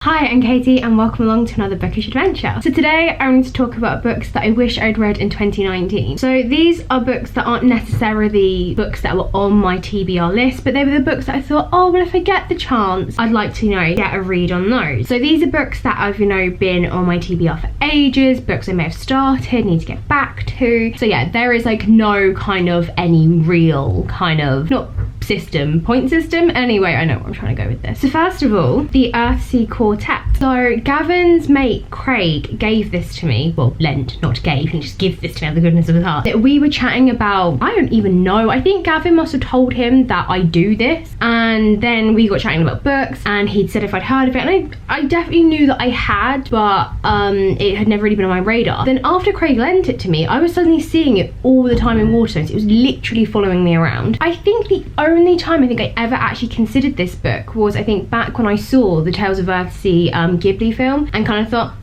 Hi, I'm Katie and welcome along to another bookish adventure. So today I'm going to talk about books that I wish I'd read in 2019. So these are books that aren't necessarily books that were on my TBR list, but they were the books that I thought, oh, well, if I get the chance, I'd like to, get a read on those. So these are books that I've, been on my TBR for ages, books I may have started, need to get back to. So yeah, there is no kind of any real not point system. Anyway, I know what I'm trying to go with this. So first of all, the RC Cortex. So Gavin's mate Craig gave this to me, well, lent, not gave, he just give this to me out of the goodness of his heart. We were chatting about, I don't even know, I think Gavin must have told him that I do this, and then we got chatting about books and he'd said if I'd heard of it, and I definitely knew that I had, but it had never really been on my radar. Then after Craig lent it to me, I was suddenly seeing it all the time in Waterstones. It was literally following me around. I think the only time I think I ever actually considered this book was, I think, back when I saw the Tales of Earthsea Ghibli film and kind of thought,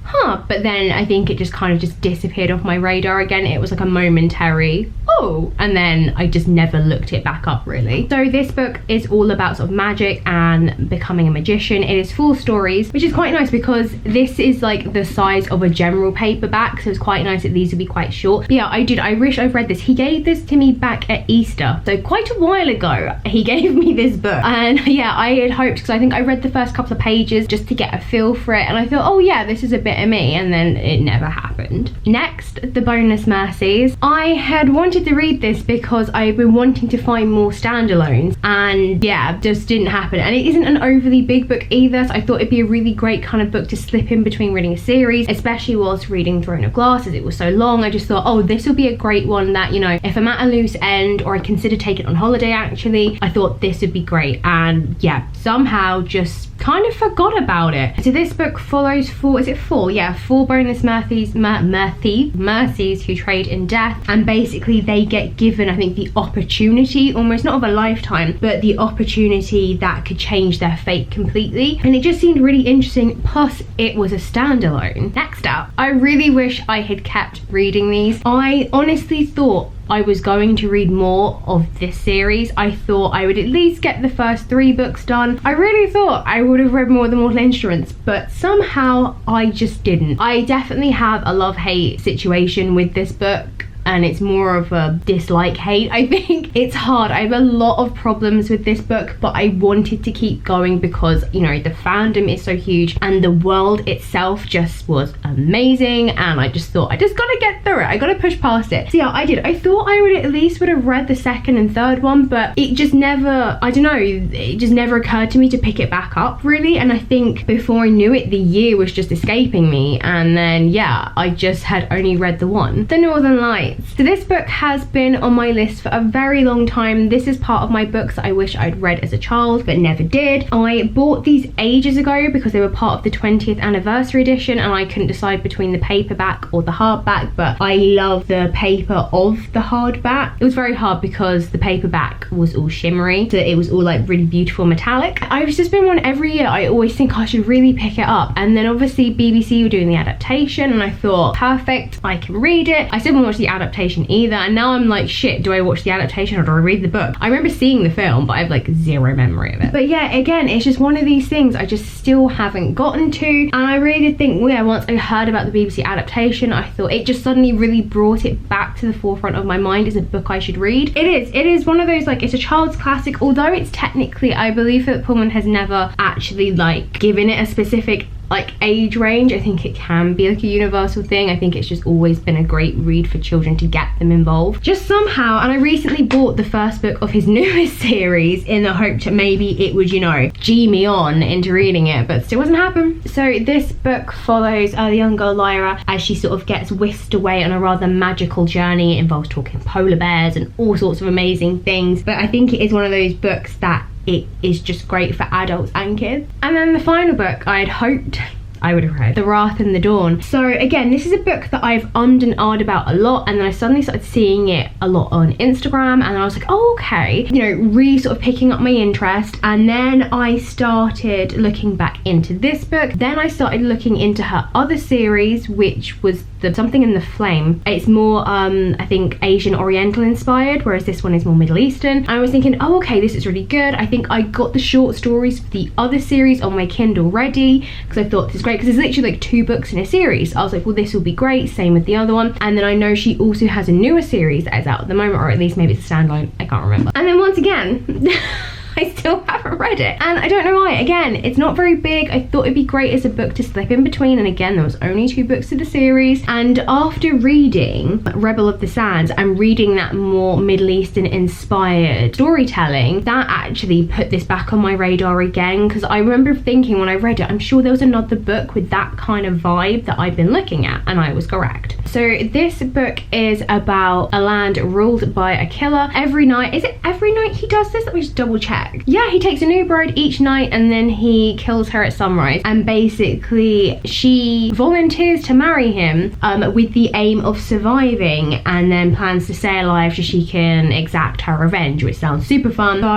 but then I think it just kind of just disappeared off my radar again. It was like a momentary, and then I just never looked it back up really. So this book is all about sort of magic and becoming a magician. It is 4 stories, which is quite nice because this is like the size of a general paperback, so it's quite nice that these would be quite short. But yeah, I wish I've read this. He gave this to me back at Easter, so quite a while ago he gave me this book, and yeah, I had hoped, because I think I read the first couple of pages just to get a feel for it, and I thought, oh yeah, this is a bit of me, and then it never happened. Next, the bonus mercies. I had wanted to read this because I've been wanting to find more standalones, and yeah, just didn't happen. And it isn't an overly big book either, so I thought it'd be a really great kind of book to slip in between reading a series, especially whilst reading Throne of Glass, as it was so long. I just thought, oh, this will be a great one that, if I'm at a loose end or I consider taking it on holiday actually, I thought this would be great. And yeah, somehow just kind of forgot about it. So this book follows 4 bonus mercies who trade in death, and basically they get given, I think, the opportunity, almost not of a lifetime, but the opportunity that could change their fate completely, and it just seemed really interesting, plus it was a standalone. Next up, I really wish I had kept reading these. I honestly thought I was going to read more of this series. I thought I would at least get the first 3 books done. I really thought I would have read more of the Mortal Instruments, but somehow I just didn't. I definitely have a love-hate situation with this book, and it's more of a dislike-hate, I think. It's hard. I have a lot of problems with this book, but I wanted to keep going because, the fandom is so huge and the world itself just was amazing, and I just thought, I just gotta get through it. I gotta push past it. So yeah, I did. I thought I would at least would have read the 2nd and 3rd one, but it just never, I don't know, it just never occurred to me to pick it back up, really. And I think before I knew it, the year was just escaping me, and then yeah, I just had only read the one. The Northern Lights. So this book has been on my list for a very long time. This is part of my books that I wish I'd read as a child but never did. I bought these ages ago because they were part of the 20th anniversary edition, and I couldn't decide between the paperback or the hardback, but I love the paper of the hardback. It was very hard because the paperback was all shimmery, so it was all like really beautiful metallic. I've just been one every year. I always think I should really pick it up, and then obviously BBC were doing the adaptation, and I thought, perfect, I can read it. I still haven't watched the adaptation either, and now I'm like, shit, do I watch the adaptation or do I read the book? I remember seeing the film, but I have like 0 memory of it. But yeah, again, it's just one of these things I just still haven't gotten to, and I really did think, once I heard about the BBC adaptation, I thought it just suddenly really brought it back to the forefront of my mind as a book I should read. It is one of those, it's a child's classic, although it's technically, I believe that Pullman has never actually given it a specific age range. I think it can be a universal thing. I think it's just always been a great read for children to get them involved just somehow. And I recently bought the first book of his newest series in the hope that maybe it would, gee me on into reading it, but still wasn't happen. So this book follows the young girl Lyra as she sort of gets whisked away on a rather magical journey. It involves talking polar bears and all sorts of amazing things, but I think it is one of those books that it is just great for adults and kids. And then the final book I had hoped I would have read The Wrath and the Dawn. So again, this is a book that I've ummed and ahed about a lot, and then I suddenly started seeing it a lot on Instagram, and I was like, oh, okay, you know, really sort of picking up my interest. And then I started looking back into this book. Then I started looking into her other series, which was Something in the Flame. It's more I think Asian Oriental inspired, whereas this one is more Middle Eastern. I was thinking, oh, okay, this is really good. I think I got the short stories for the other series on my Kindle ready, because I thought this is great, because there's literally like 2 books in a series. I was like, well, this will be great. Same with the other one. And then I know she also has a newer series that is out at the moment, or at least maybe it's a standalone, I can't remember. And then once again I still haven't read it, and I don't know why. Again, it's not very big. I thought it'd be great as a book to slip in between, and again, there was only 2 books to the series. And after reading Rebel of the Sands and reading that more Middle Eastern inspired storytelling, that actually put this back on my radar again, because I remember thinking when I read it, I'm sure there was another book with that kind of vibe that I've been looking at, and I was correct. So this book is about a land ruled by a killer. Every night, is it every night he does this? Let me just double check. Yeah, he takes a new bride each night and then he kills her at sunrise, and basically she volunteers to marry him with the aim of surviving, and then plans to stay alive so she can exact her revenge, which sounds super fun. So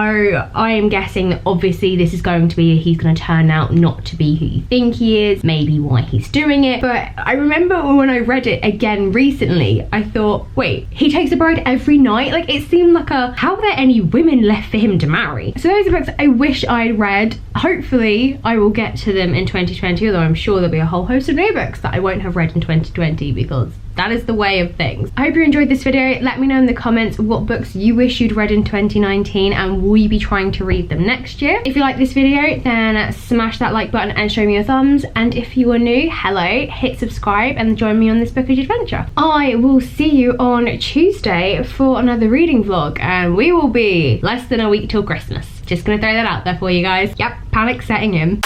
I am guessing that obviously this is going to be, he's going to turn out not to be who you think he is, maybe why he's doing it. But I remember when I read it again recently, I thought, wait, he takes a bride every night? Like, it seemed like how are there any women left for him to marry? So those are books I wish I'd read. Hopefully I will get to them in 2020, although I'm sure there'll be a whole host of new books that I won't have read in 2020, because that is the way of things. I hope you enjoyed this video. Let me know in the comments what books you wish you'd read in 2019, and will you be trying to read them next year? If you like this video, then smash that like button and show me your thumbs. And if you are new, hello, hit subscribe and join me on this bookish adventure. I will see you on Tuesday for another reading vlog, and we will be less than a week till Christmas. Just gonna throw that out there for you guys. Yep, panic setting in.